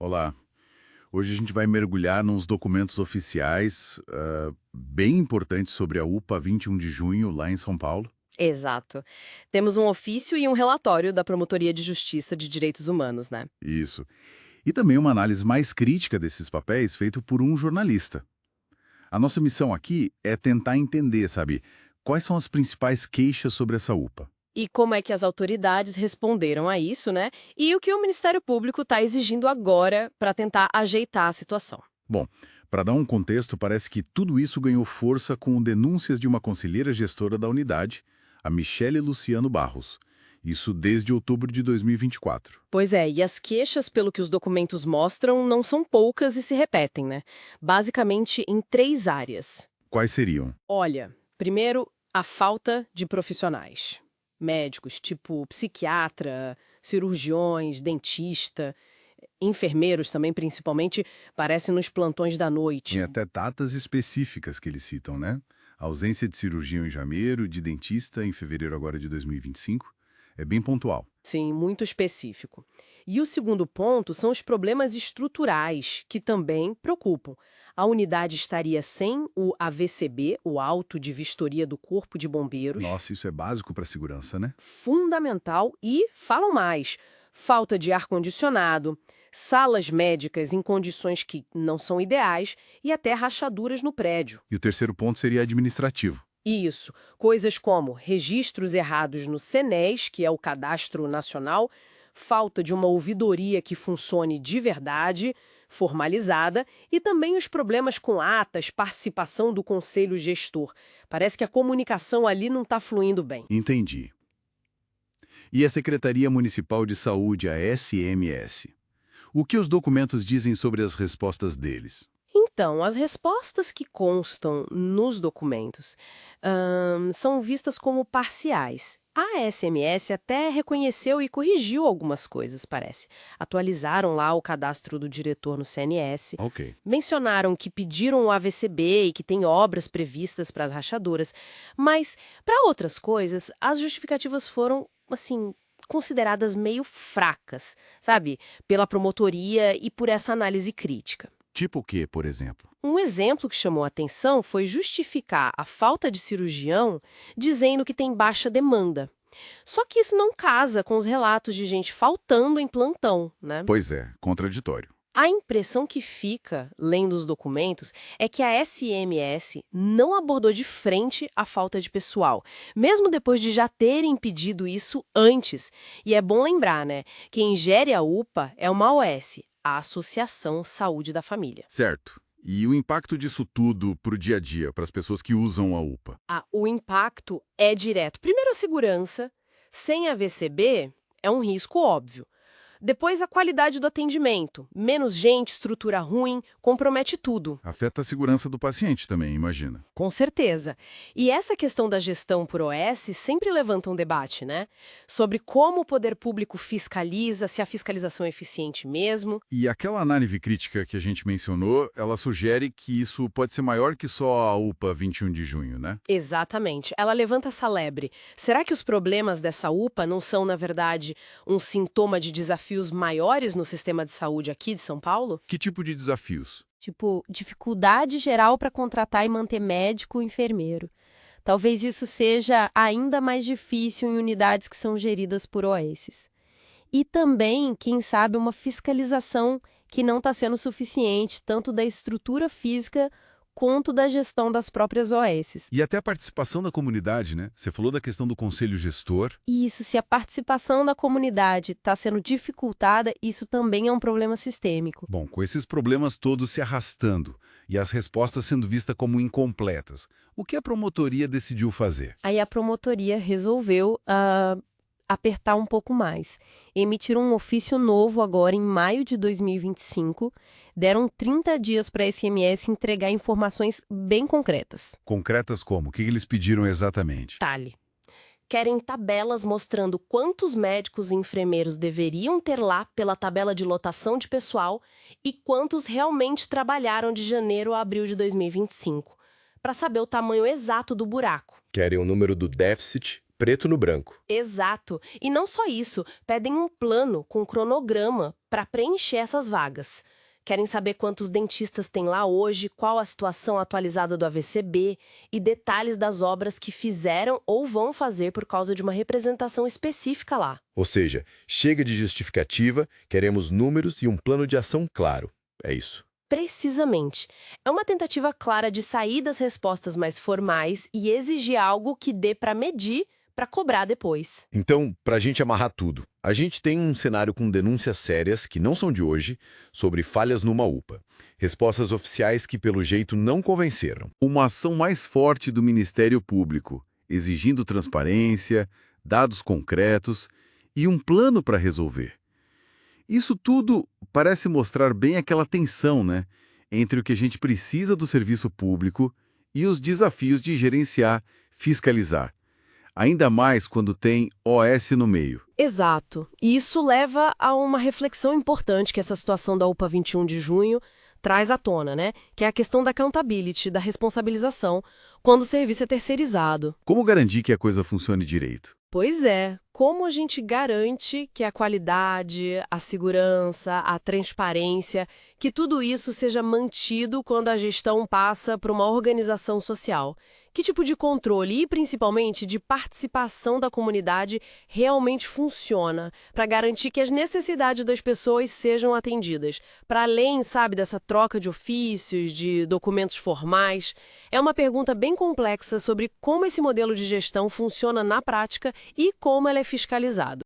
Olá. Hoje a gente vai mergulhar nos documentos oficiais bem importantes sobre a UPA 21 de junho, lá em São Paulo. Exato. Temos um ofício e um relatório da Promotoria de Justiça de Direitos Humanos, né? Isso. E também uma análise mais crítica desses papéis feito por um jornalista. A nossa missão aqui é tentar entender, sabe, quais são as principais queixas sobre essa UPA. E como é que as autoridades responderam a isso, né? E o que o Ministério Público está exigindo agora para tentar ajeitar a situação. Bom, para dar um contexto, parece que tudo isso ganhou força com denúncias de uma conselheira gestora da unidade, a Michele Luciano Barros. Isso desde outubro de 2024. Pois é, e as queixas, pelo que os documentos mostram, não são poucas e se repetem, né? Basicamente em três áreas. Quais seriam? Olha, primeiro, a falta de profissionais. Médicos, tipo psiquiatra, cirurgiões, dentista, enfermeiros também, principalmente, parecem nos plantões da Tem noite. até datas específicas que eles citam, né? A ausência de cirurgião em janeiro, de dentista em fevereiro agora de 2025. É bem pontual. Sim, muito específico. E o segundo ponto são os problemas estruturais, que também preocupam. A unidade estaria sem o AVCB, o Auto de Vistoria do Corpo de Bombeiros, Nossa, isso é básico para a segurança, né? fundamental e, falam mais, falta de ar-condicionado, salas médicas em condições que não são ideais e até rachaduras no prédio. E o terceiro ponto seria administrativo. Isso, coisas como registros errados no CNES, que é o Cadastro Nacional, falta de uma ouvidoria que funcione de verdade, formalizada, e também os problemas com atas, participação do conselho gestor. Parece que a comunicação ali não está fluindo bem. Entendi. E a Secretaria Municipal de Saúde, a SMS? O que os documentos dizem sobre as respostas deles? Então, as respostas que constam nos documentos são vistas como parciais. A SMS até reconheceu e corrigiu algumas coisas, parece. Atualizaram lá o cadastro do diretor no CNS, Ok. mencionaram que pediram o AVCB e que tem obras previstas para as rachaduras, mas para outras coisas, as justificativas foram, assim, consideradas meio fracas, sabe? Pela promotoria e por essa análise crítica. Tipo o quê, por exemplo? Um exemplo que chamou a atenção foi justificar a falta de cirurgião dizendo que tem baixa demanda. Só que isso não casa com os relatos de gente faltando em plantão, né? Pois é, contraditório. A impressão que fica, lendo os documentos, é que a SMS não abordou de frente a falta de pessoal, mesmo depois de já terem pedido isso antes. E é bom lembrar, né? Quem gere a UPA é uma AOS, a Associação Saúde da Família. Certo. E o impacto disso tudo para o dia a dia, para as pessoas que usam a UPA? O impacto é direto. Primeiro, a segurança. Sem a VCB, é um risco óbvio. Depois, a qualidade do atendimento. Menos gente, estrutura ruim, compromete tudo. Afeta a segurança do paciente também, imagina. Com certeza. E essa questão da gestão por OS sempre levanta um debate, né? Sobre como o poder público fiscaliza, se a fiscalização é eficiente mesmo. E aquela análise crítica que a gente mencionou, ela sugere que isso pode ser maior que só a UPA 21 de junho, né? Exatamente. Ela levanta essa lebre. Será que os problemas dessa UPA não são, na verdade, um sintoma de desafios maiores no sistema de saúde aqui de São Paulo? Que tipo de desafios? Tipo, dificuldade geral para contratar e manter médico ou enfermeiro. Talvez isso seja ainda mais difícil em unidades que são geridas por OSs. E também, quem sabe, uma fiscalização que não está sendo suficiente, tanto da estrutura física quanto da gestão das próprias OSs. E até a participação da comunidade, né? Você falou da questão do conselho gestor. E isso, se a participação da comunidade está sendo dificultada, isso também é um problema sistêmico. Bom, com esses problemas todos se arrastando e as respostas sendo vistas como incompletas, o que a promotoria decidiu fazer? Aí a promotoria resolveu apertar um pouco mais. Emitiram um ofício novo agora em maio de 2025, deram 30 dias para a SMS entregar informações bem concretas. Concretas como? O que eles pediram exatamente? Detalhe. Querem tabelas mostrando quantos médicos e enfermeiros deveriam ter lá pela tabela de lotação de pessoal e quantos realmente trabalharam de janeiro a abril de 2025, para saber o tamanho exato do buraco. Querem o número do déficit preto no branco. Exato. E não só isso, pedem um plano com cronograma para preencher essas vagas. Querem saber quantos dentistas tem lá hoje, qual a situação atualizada do AVCB e detalhes das obras que fizeram ou vão fazer por causa de uma representação específica lá. Ou seja, chega de justificativa, queremos números e um plano de ação claro. É isso. Precisamente. É uma tentativa clara de sair das respostas mais formais e exigir algo que dê para medir, para cobrar depois. Então, para a gente amarrar tudo, a gente tem um cenário com denúncias sérias, que não são de hoje, sobre falhas numa UPA. Respostas oficiais que, pelo jeito, não convenceram. Uma ação mais forte do Ministério Público, exigindo transparência, dados concretos e um plano para resolver. Isso tudo parece mostrar bem aquela tensão, né, entre o que a gente precisa do serviço público e os desafios de gerenciar, fiscalizar. Ainda mais quando tem OS no meio. Exato. E isso leva a uma reflexão importante que essa situação da UPA 21 de junho traz à tona, né? Que é a questão da accountability, da responsabilização, quando o serviço é terceirizado. Como garantir que a coisa funcione direito? Pois é, como a gente garante que a qualidade, a segurança, a transparência, que tudo isso seja mantido quando a gestão passa para uma organização social? Que tipo de controle e, principalmente, de participação da comunidade realmente funciona para garantir que as necessidades das pessoas sejam atendidas? Para além, sabe, dessa troca de ofícios, de documentos formais, é uma pergunta bem complexa sobre como esse modelo de gestão funciona na prática e como ela é fiscalizado.